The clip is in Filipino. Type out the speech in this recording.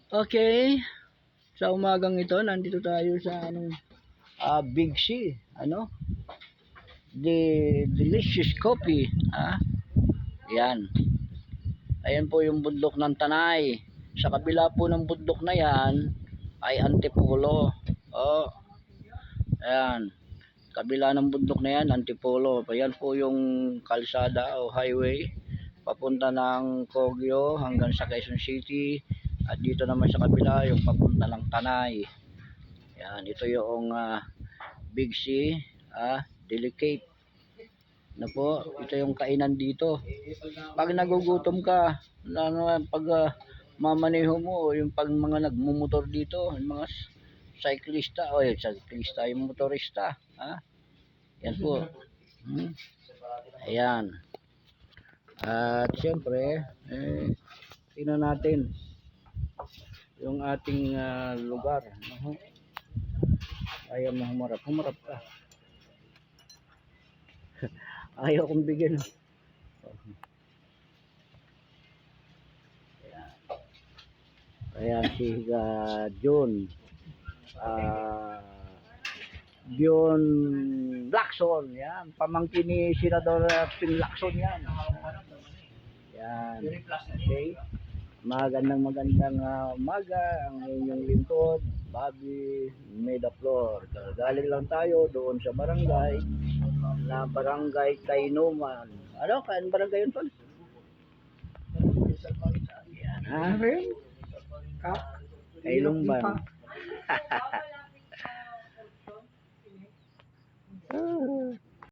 Okay, sa umagang ito, nandito tayo sa Big C, the delicious coffee, yan. Ayan po yung bundok ng Tanay. Sa kabila po ng bundok na yan ay Antipolo. Oh, ayan. Kabila ng bundok na yan, Antipolo. Ayan po yung kalsada o highway papunta ng Kogyo hanggang sa Quezon City. At dito naman sa kabila yung papunta ng Tanay. Yan, ito yung Big C, Delicate. Na po, ito yung kainan dito. Pag nagugutom ka, pag mamaneho mo, yung pag mga nagmumotor dito, yung mga cyclista, cyclista, yung motorista, yan po. Ayan. At siyempre, tingnan natin yung ating lugar. Ayaw mo humarap. Humarap ka. Ayaw kong bigyan. Ayan si John. John Lacson. Yan. Pamangkin ni Senador Ping Lacson yan. Yan. Okay. Magandang umaga ang inyong lingkod, Bobby Medaflor. Galing lang tayo doon sa barangay na barangay Kainuman. Ano? Barangay yun, Tol? Yan, Kailumban.